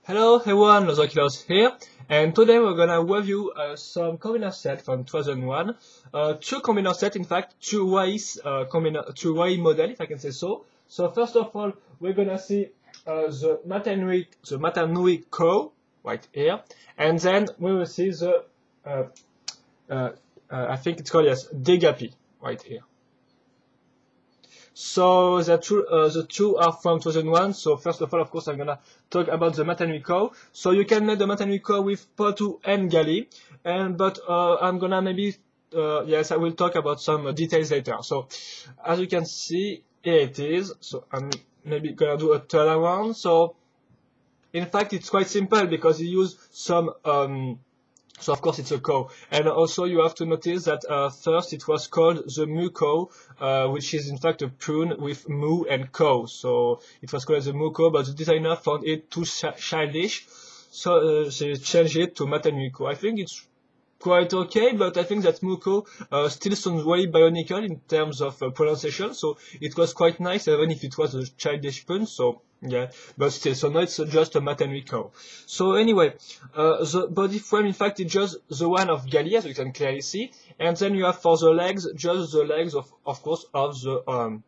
Hello everyone, Lozokilos here, and today we're gonna review some combiner set from 2001. Two combiner set, in fact, two Y model, if I can say so. So first of all, we're gonna see the Matanui Co right here, and then we will see the uh, I think it's called Dikapi right here. So the two are from 2001. So first of all, of course, I'm gonna talk about the Matanui. So you can make the Matanui with Potu and Gali, but I'm gonna maybe yes, I will talk about some details later. So as you can see, here it is. So I'm maybe gonna do a turnaround. So in fact, it's quite simple because you use some so of course it's a cow, and also you have to notice that first it was called the mu cow, which is in fact a prune with mu and cow. So it was called the mu cow, but the designer found it too childish, so they changed it to Matanuiko. I think it's quite okay, but I think that Muko still sounds very Bionicle in terms of pronunciation, so it was quite nice, even if it was a childish pun, so yeah, but still, so now it's just a Matanui. So anyway, the body frame, in fact, is just the one of Gali, as you can clearly see, and then you have for the legs, just the legs of course, of the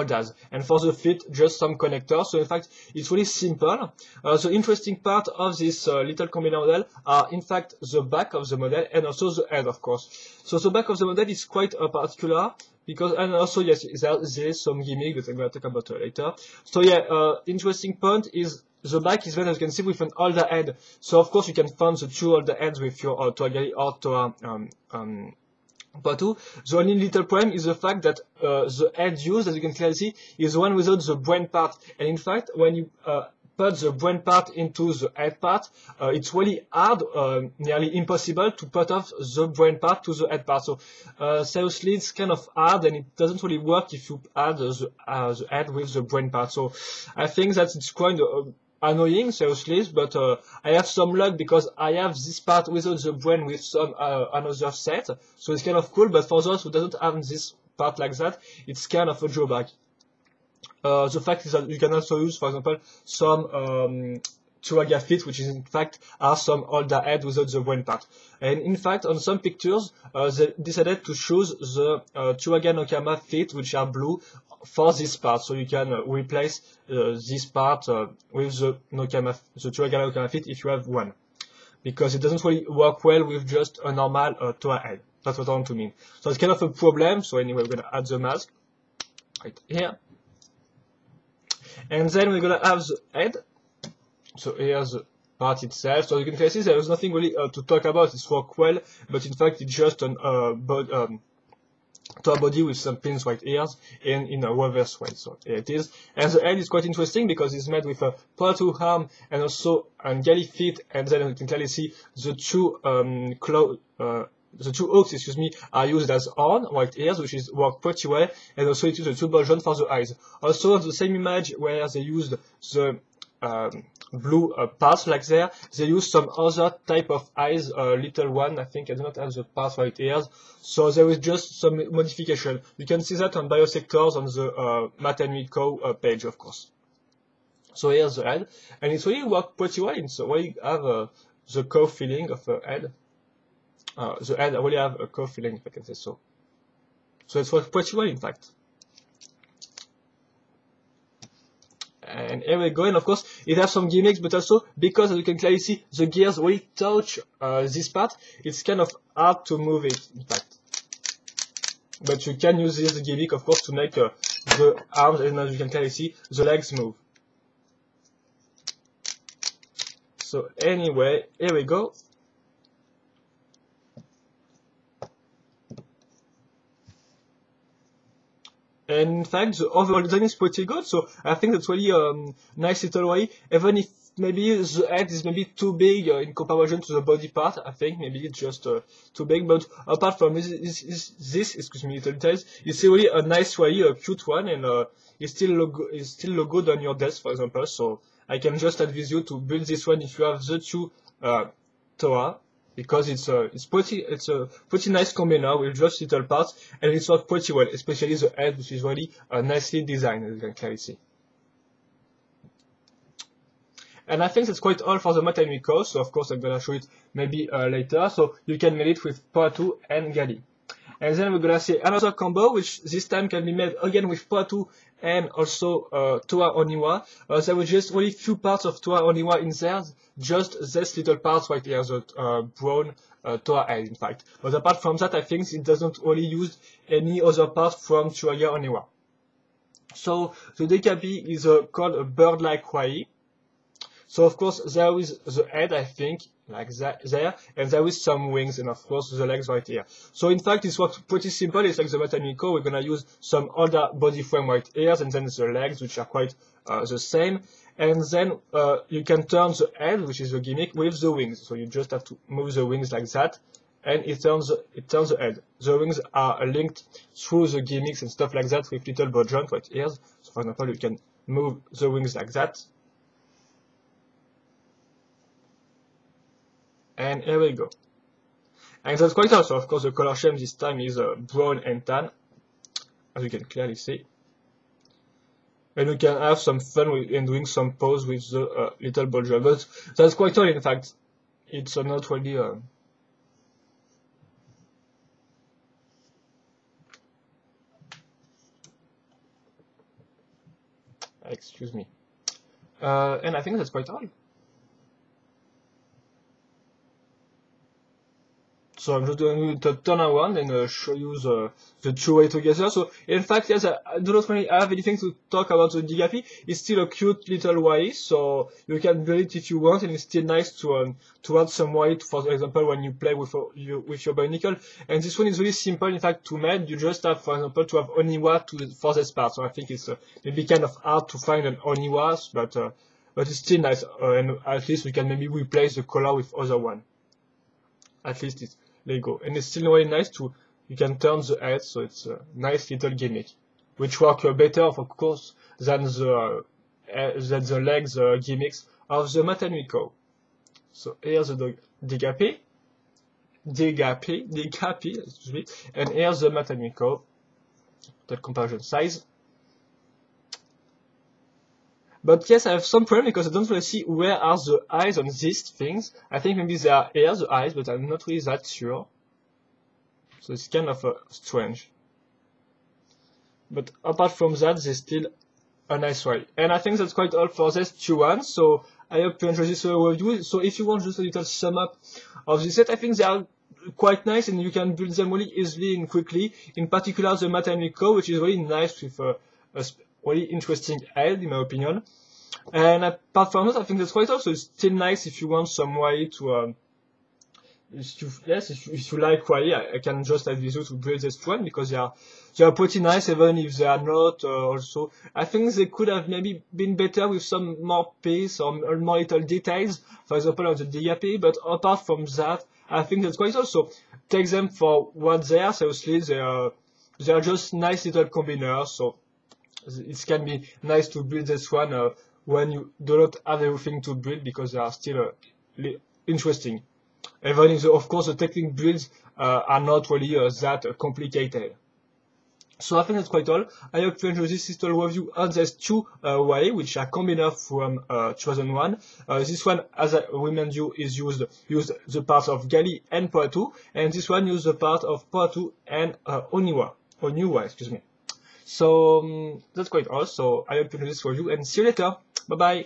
does. And for the feet, just some connectors. So in fact, it's really simple. The interesting part of this little combiner model are in fact the back of the model and also the head, of course. So the back of the model is quite particular because, and also yes, there's some gimmick that I'm going to talk about later. So yeah, interesting point is the back is then, as you can see, with an older head. So of course you can find the two older heads with your Toagali or Toa Patu. The only little problem is the fact that the head used, as you can clearly see, is one without the brain part. And in fact, when you put the brain part into the head part, it's really hard, nearly impossible, to put off the brain part to the head part. So seriously, it's kind of hard, and it doesn't really work if you add the head with the brain part. So I think that it's quite annoying, seriously, but I have some luck because I have this part without the brain with some another set, so it's kind of cool. But for those who doesn't have this part like that, it's kind of a drawback. The fact is that you can also use, for example, some Chuaga feet, which is in fact are some older head without the brain part. And in fact, on some pictures, they decided to choose the Chuaga Nokama feet, which are blue, for this part. So you can replace this part with the Chuaga Nokama feet if you have one, because it doesn't really work well with just a normal Toa head. That's what I want to mean. So it's kind of a problem. So anyway, we're gonna add the mask right here, and then we're gonna have the head. So here's the part itself. So you can clearly see there is nothing really to talk about. It's work well, but in fact it's just an to a body with some pins right ears and in a reverse way. So here it is. And the head is quite interesting because it's made with a Potu arm and also a Gali feet, and then you can clearly see the two the two hooks, excuse me, are used as horn, right ears, which is work pretty well, and also it is a two version for the eyes. Also the same image where they used the blue parts like there, they use some other type of eyes, little one, I think I do not have the parts right here, so there is just some modification. You can see that on biosectors on the Matanui page, of course. So here's the head, and it's really worked pretty well. So we have the cow feeling of the head. The head really have a cow feeling, if I can say so. So it's worked pretty well, in fact. And here we go, and of course it has some gimmicks, but also because, as you can clearly see, the gears really touch this part, it's kind of hard to move it, in fact. But you can use this gimmick, of course, to make the arms, and as you can clearly see, the legs move. So anyway, here we go. And in fact, the overall design is pretty good, so I think that's really nice little way, even if maybe the head is maybe too big in comparison to the body part. I think maybe it's just too big, but apart from this, excuse me, little details, it's really a nice way, a cute one, and it's still look good on your desk, for example. So I can just advise you to build this one if you have the two Toa, because it's a pretty nice combiner with just little parts, and it's worked pretty well, especially the head, which is really nicely designed, as you can clearly see. And I think that's quite all for the Mataniko, so of course I'm gonna show it maybe later, so you can make it with Poatu and Gali. And then we're gonna see another combo, which this time can be made again with Poatu and also Toa Oniwa. There was just only few parts of Toa Oniwa in there, just this little parts right here, the brown Toa head in fact. But apart from that, I think it doesn't really use any other part from Chuaya Oniwa. So the Dikapi is called a bird-like Wai. So of course there is the head, I think, like that there, and there is some wings, and of course the legs right here. So in fact it's works pretty simple. It's like the Mataniko. We're gonna use some older body frame right here, and then the legs, which are quite the same. And then you can turn the head, which is the gimmick, with the wings. So you just have to move the wings like that, and it turns the head. The wings are linked through the gimmicks and stuff like that with little ball joint right here. So for example, you can move the wings like that. And here we go. And that's quite awesome. Of course, the color scheme this time is brown and tan, as you can clearly see. And you can have some fun in doing some pose with the little ball joint. But that's quite all, in fact. It's not really... excuse me. And I think that's quite all. So I'm just going to turn around and show you the two way together. So in fact, yes, I do not really have anything to talk about the Dikapi. It's still a cute little Wai, so you can build it if you want, and it's still nice to add some weight, for example, when you play with your Bionicle. And this one is really simple, in fact, to make. You just have, for example, to have Oniwa for this part. So I think it's maybe kind of hard to find an Oniwa, but it's still nice, and at least we can maybe replace the color with other one. At least it's Lego, and it's still really nice you can turn the head, so it's a nice little gimmick, which works better, of course, than the legs gimmicks of the Mataniko. So here's the Dikapi, excuse me, and here's the Mataniko, the comparison size. But yes, I have some problem because I don't really see where are the eyes on these things. I think maybe they are here, the eyes, but I'm not really that sure. So it's kind of strange. But apart from that, there's still a nice way. And I think that's quite all for this Q1. So I hope you enjoyed this review. So if you want just a little sum up of this set, I think they are quite nice and you can build them really easily and quickly. In particular, the Mataniko, which is really nice with a really interesting head, in my opinion. And apart from that, I think that's quite also. It's still nice if you want some way to, if you like Wai, I can just advise you to build this one because they are pretty nice, even if they are not. Also, I think they could have maybe been better with some more pace or more little details, for example on the Dikapi. But apart from that, I think that's quite also. Take them for what they are. Seriously, they are just nice little combiners. So it can be nice to build this one when you do not have everything to build because they are still interesting. Even if, of course, the technique builds are not really that complicated. So I think that's quite all. I hope you enjoyed this little review on these two Wai, which are combiners from 2001. This one, as I remind you, is used the parts of Gali and Poatu, and this one used the part of Poatu and Oniwa, excuse me. So that's quite all. So I hope you enjoyed this review and see you later. Bye bye.